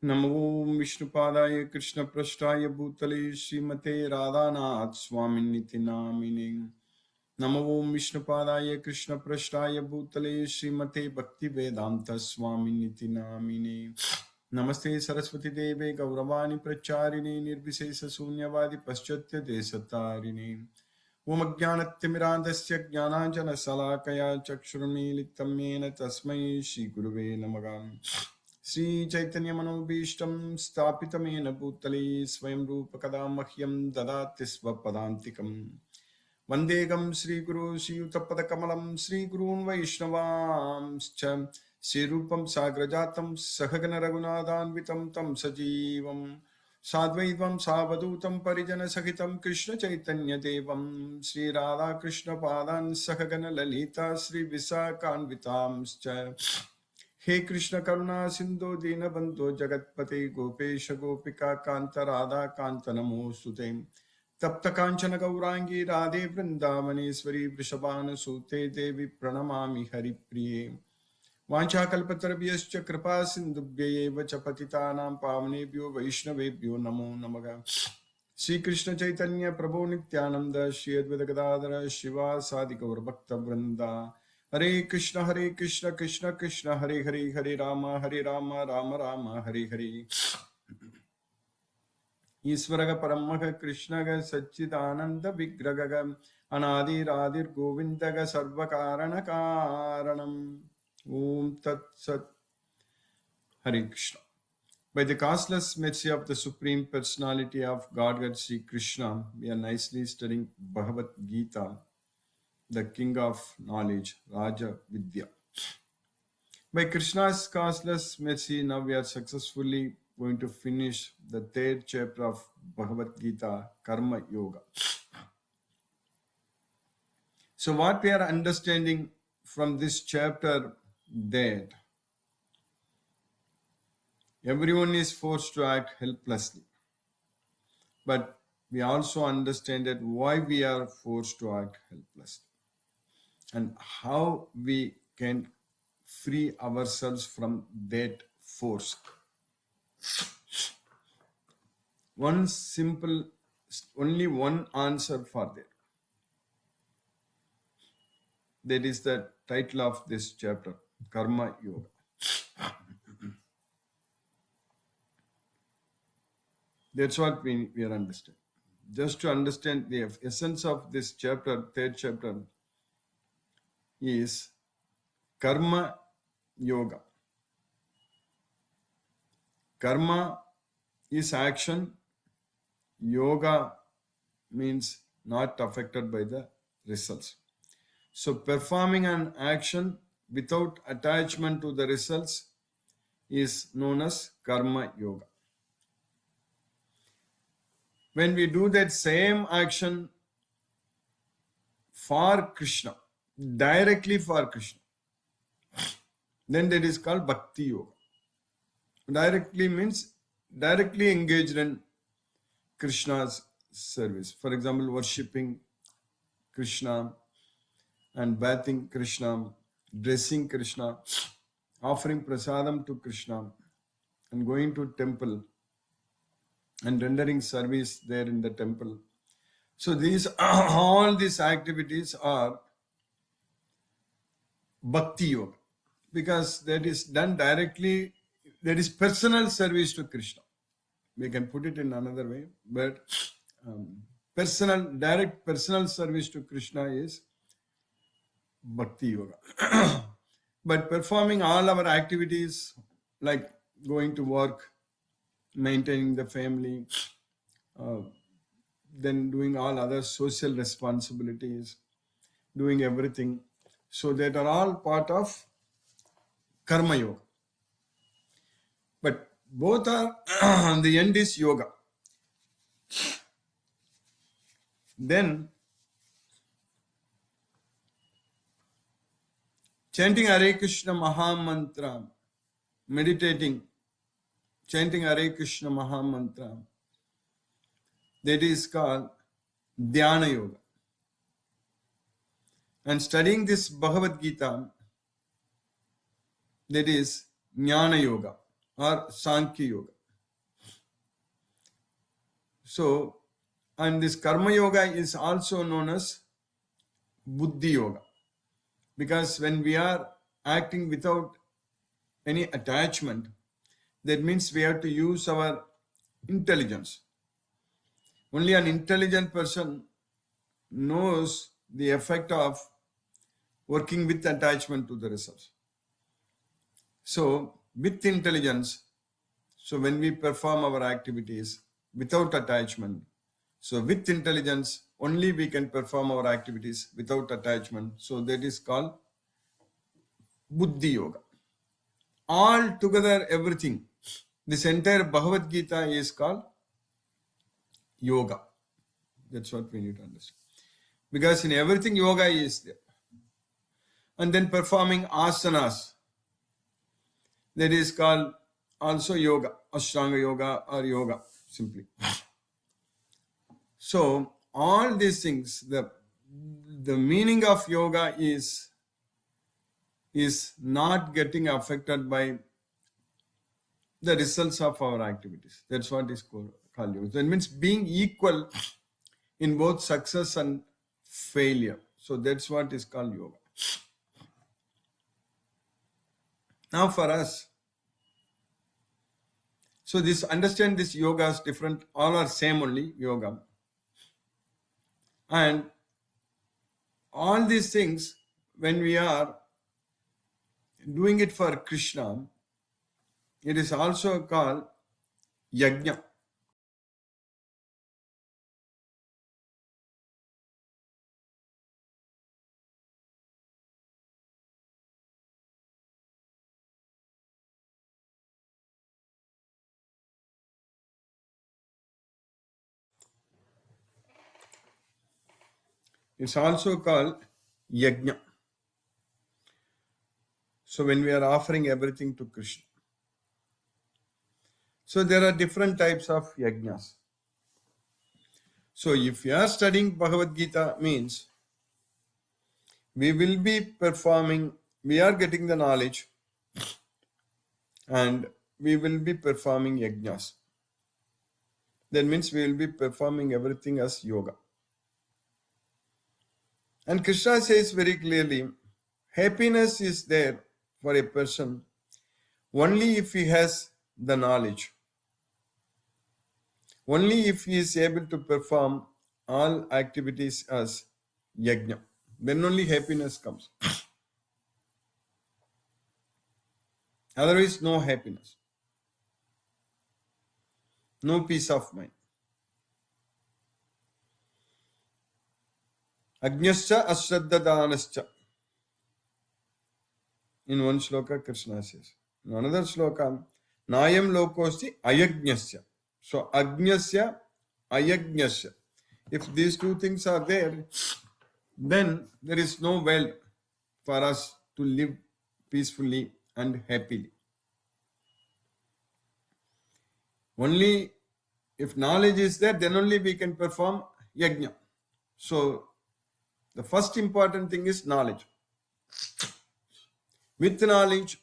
नमो विष्णुपादाय कृष्णपृष्ठाय भूतले श्रीमते राधानाथ स्वामिनिति नामिने। नमो विष्णुपादाय कृष्णपृष्ठाय भूतले श्रीमते भक्तिवेदांत स्वामिनिति नामिने। नमस्ते सरस्वती देवे गौरवाणी प्रचारिणे निर्विशेष शून्यवादी पश्चात्य देशतारिणे। ओम अज्ञानतिमिरान्धस्य ज्ञानाञ्जनशलाकया चक्षुरुन्मीलितं येन तस्मै श्रीगुरुवे नमः। श्री चैतन्य मनोभीष्टं स्थापितं येन भूतले स्वयं रूप कदा मह्यं ददाति स्वपदान्तिकं। वन्देहं श्रीगुरु श्रीयुतपदकमलं श्रीगुरून् वैष्णवांश्च श्रीरूपं साग्रजातं सहगण रघुनाथान्वितं तं सजीवं साद्वैतं सावधूतं परिजनसहितं कृष्ण चैतन्य देवं श्रीराधाकृष्णपादान् सहगण ललिता श्रीविशाखान्वितांश्च। हे कृष्ण करुणा सिंधु दीनबंधो जगतपते गोपेश गोपिका कांत राधा कांत नमोस्तुते। तप्त कांचन गौरांगी राधे वृंदावनेश्वरी वृषभानुसूते देवी प्रणमामि हरिप्रिये। वाञ्छाकल्पतरुभ्यश्च कृपा सिन्धुभ्यैव च पतितानां पावनेभ्यो वैष्णवेभ्यो नमो नमः। श्री कृष्ण चैतन्य प्रभु नित्यानंद श्री अद्वैत गदाधर शिवासादि गौरभक्तवृंदा। हरे कृष्ण कृष्ण कृष्ण हरे हरे हरे राम राम राम हरे हरे। ईश्वरः परमः कृष्णः सच्चिदानंद विग्रहः अनादिरादिर् गोविन्दः सर्वकारण कारणम्। ओम तत्सत्। हरे Krishna. By the causeless mercy of the Supreme Personality of Godhead Sri Krishna, we are nicely studying Bhagavad Gita, the king of knowledge, Raja Vidya. By Krishna's causeless mercy, now we are successfully going to finish the third chapter of Bhagavad Gita, Karma Yoga. So what we are understanding from this chapter, that everyone is forced to act helplessly. But we also understand that why we are forced to act helplessly and how we can free ourselves from that force. One simple, only one answer for that. That is the title of this chapter, Karma Yoga. That's what we are understanding. Just to understand the essence of this chapter, third chapter, is Karma Yoga. Karma is action. Yoga means not affected by the results. So performing an action without attachment to the results is known as Karma Yoga. When we do that same action for Krishna, directly for Krishna, then that is called Bhakti Yoga. Directly means directly engaged in Krishna's service. For example, worshipping Krishna and bathing Krishna, dressing Krishna, offering prasadam to Krishna, and going to temple and rendering service there in the temple. So these all these activities are Bhakti Yoga, because that is done directly, that is personal service to Krishna. We can put it in another way, but direct personal service to Krishna is Bhakti Yoga. But performing all our activities like going to work, maintaining the family, then doing all other social responsibilities, doing everything, so that are all part of Karma Yoga. But both are, the end is yoga. Then chanting Hare Krishna Maha Mantra, meditating, chanting Hare Krishna Maha Mantra, that is called Dhyana Yoga. And studying this Bhagavad Gita, that is Jnana Yoga or Sankhya Yoga. So, and this karma yoga is also known as buddhi yoga, because when we are acting without any attachment, that means we have to use our intelligence. Only an intelligent person knows the effect of working with attachment to the results. So, with intelligence, so when we perform our activities without attachment, so with intelligence, only we can perform our activities without attachment. So that is called buddhi yoga. All together, everything. This entire Bhagavad Gita is called yoga. That's what we need to understand. Because in everything, yoga is there. And then performing asanas, that is called also yoga, Ashtanga yoga or yoga, simply. So all these things, the meaning of yoga is not getting affected by the results of our activities. That's what is called yoga. That means being equal in both success and failure. So that's what is called yoga. Now for us, so this, understand this yoga is different, all are same only, yoga. And all these things, when we are doing it for Krishna, it is also called yajna. It's also called yajna. So when we are offering everything to Krishna. So there are different types of yajnas. So if you are studying Bhagavad Gita, means we will be performing, we are getting the knowledge and we will be performing yajnas. That means we will be performing everything as yoga. And Krishna says very clearly, happiness is there for a person only if he has the knowledge. Only if he is able to perform all activities as yajna. Then only happiness comes. Otherwise, no happiness. No peace of mind. Ajnascha ashraddhadanascha. In one shloka, Krishna says. In another shloka, Nayam lokosti ayajnasya. So, ajnasya, ayajnasya. If these two things are there, then there is no world for us to live peacefully and happily. Only if knowledge is there, then only we can perform yajna. So, the first important thing is knowledge. With the knowledge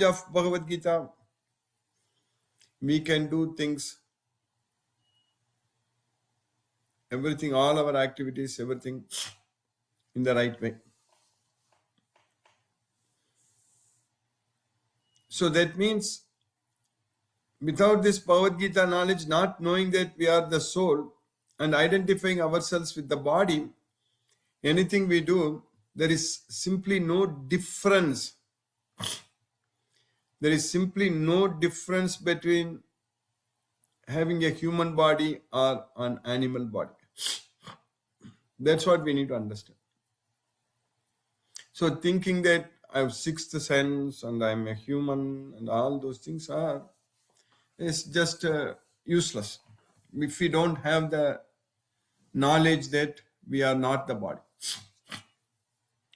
of Bhagavad Gita, we can do things, everything, all our activities, everything in the right way. So that means without this Bhagavad Gita knowledge, not knowing that we are the soul and identifying ourselves with the body, anything we do, there is simply no difference. There is simply no difference between having a human body or an animal body. That's what we need to understand. So thinking that I have sixth sense and I am a human and all those things is just useless if we don't have the knowledge that we are not the body.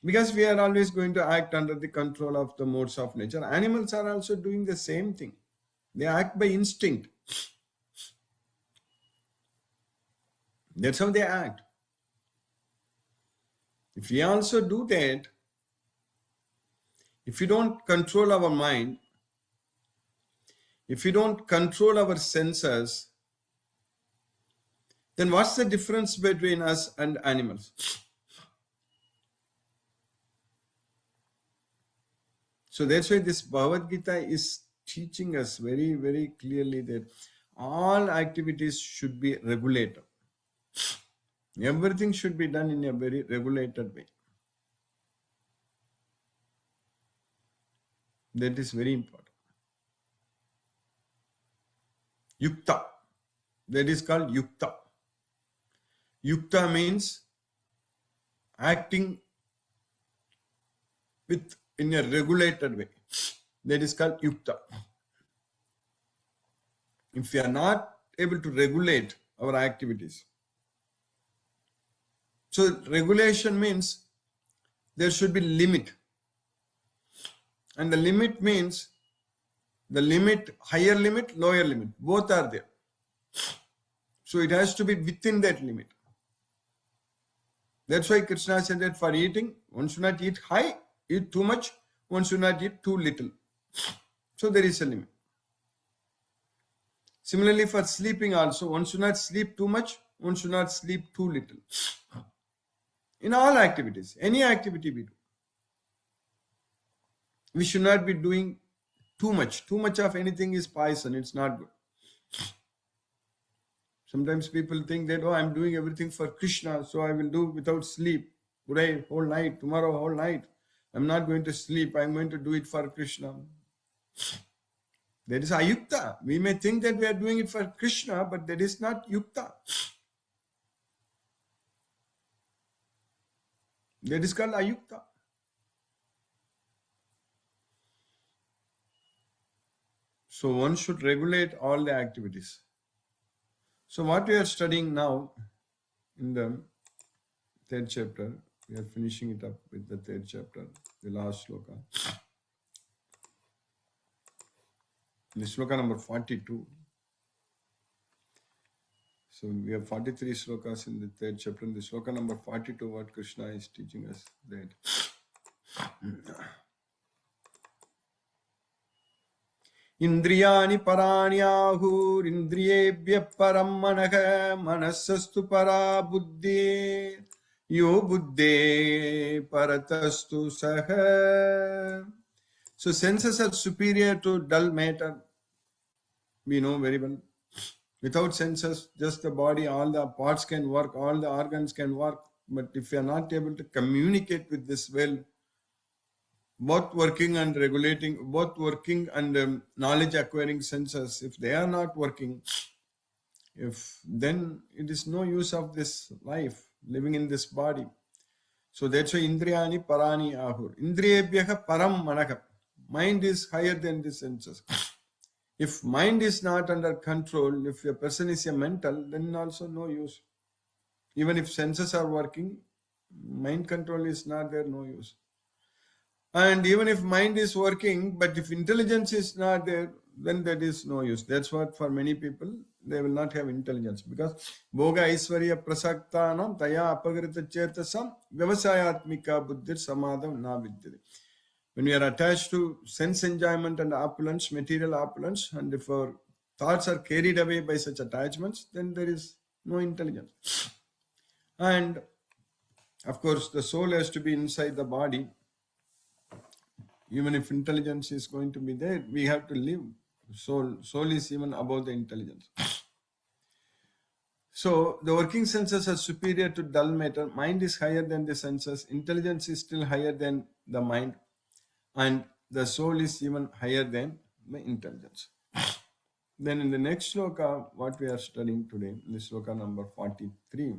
Because we are always going to act under the control of the modes of nature. Animals are also doing the same thing. They act by instinct. That's how they act. If we also do that, if we don't control our mind, if we don't control our senses, Then what's the difference between us and animals? So that's why this Bhagavad Gita is teaching us very, very clearly that all activities should be regulated. Everything should be done in a very regulated way. That is very important. Yukta. That is called Yukta. Yukta means acting in a regulated way. That is called Yukta. If we are not able to regulate our activities, so regulation means there should be limit. And the limit means the limit, higher limit, lower limit, both are there. So it has to be within that limit. That's why Krishna said that for eating, one should not eat high, eat too much, one should not eat too little. So there is a limit. Similarly, for sleeping also, one should not sleep too much, one should not sleep too little. In all activities, any activity we do, we should not be doing too much. Too much of anything is poison, it's not good. Sometimes people think that, oh, I'm doing everything for Krishna, so I will do without sleep. Today, whole night, tomorrow, whole night. I'm not going to sleep, I'm going to do it for Krishna. That is ayukta. We may think that we are doing it for Krishna, but that is not yukta. That is called ayukta. So one should regulate all the activities. So what we are studying now in the third chapter, we are finishing it up with the third chapter, the last sloka. The sloka number 42. So we have 43 slokas in the third chapter. In the sloka number 42, what Krishna is teaching us that Indriyani parani ahur indriyebhya param manah manasastu para buddhi yo buddhe paratastu saha. So senses are superior to dull matter. We know very well. Without senses, just the body, all the parts can work, all the organs can work. But if you are not able to communicate with this well, both working and regulating, both working and knowledge acquiring senses, if they are not working, then it is no use of this life, living in this body. So that's why Indriyani parani ahur. Indriyebhyaha param manaka. Mind is higher than the senses. If mind is not under control, if a person is a mental, then also no use. Even if senses are working, mind control is not there, no use. And even if mind is working, but if intelligence is not there, then that is no use. That's what for many people, they will not have intelligence. Because Bhoga Aishwarya Prasaktanam Taya Apagrita Chetasam Vyavasayatmika Buddhir Samadham Na Vidyate. When we are attached to sense enjoyment and opulence, material opulence, and if our thoughts are carried away by such attachments, then there is no intelligence. And of course, the soul has to be inside the body. Even if intelligence is going to be there, we have to live. Soul is even above the intelligence. So the working senses are superior to dull matter. Mind is higher than the senses. Intelligence is still higher than the mind. And the soul is even higher than the intelligence. Then in the next sloka, what we are studying today, in the sloka number 43.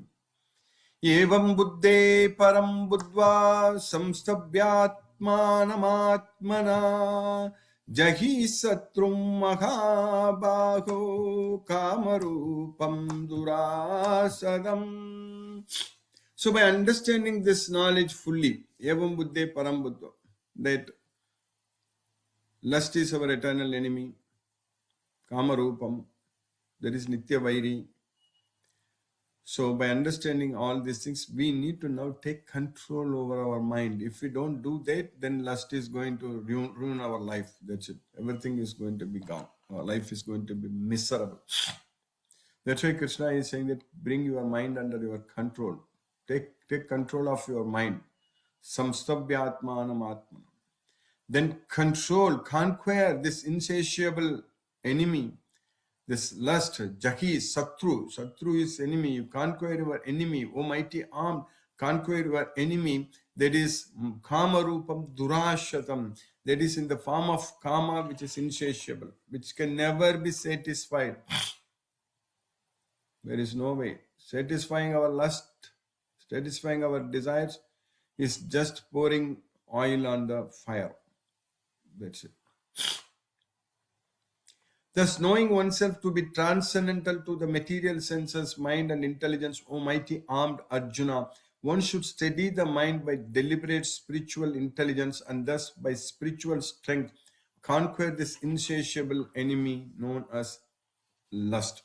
Evam buddhe param buddva samstabhyatmanamatmana jahi satrum mahabaho kamarupam durasadam. So by understanding this knowledge fully, evam buddhe param buddha, that lust is our eternal enemy, Kamarupam, that is Nitya Vairi. So by understanding all these things, we need to now take control over our mind. If we don't do that, then lust is going to ruin our life. That's it. Everything is going to be gone. Our life is going to be miserable. That's why Krishna is saying that bring your mind under your control. Take control of your mind. Samstabhyatmanam atmanam. Then conquer this insatiable enemy, this lust, Jaki, Satru. Satru is enemy. You conquer your enemy, O mighty armed, conquer your enemy. That is Kama Rupam Durashatam. That is in the form of Kama, which is insatiable, which can never be satisfied. There is no way. Satisfying our lust, satisfying our desires is just pouring oil on the fire. That's it. Thus, knowing oneself to be transcendental to the material senses, mind and intelligence, O mighty armed Arjuna, one should steady the mind by deliberate spiritual intelligence and thus by spiritual strength conquer this insatiable enemy known as lust.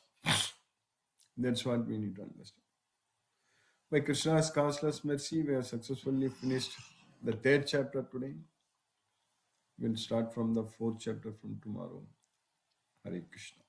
That's what we need to understand. By Krishna's causeless mercy, we have successfully finished the 3rd chapter today. We'll start from the 4th chapter from tomorrow. Hare Krishna.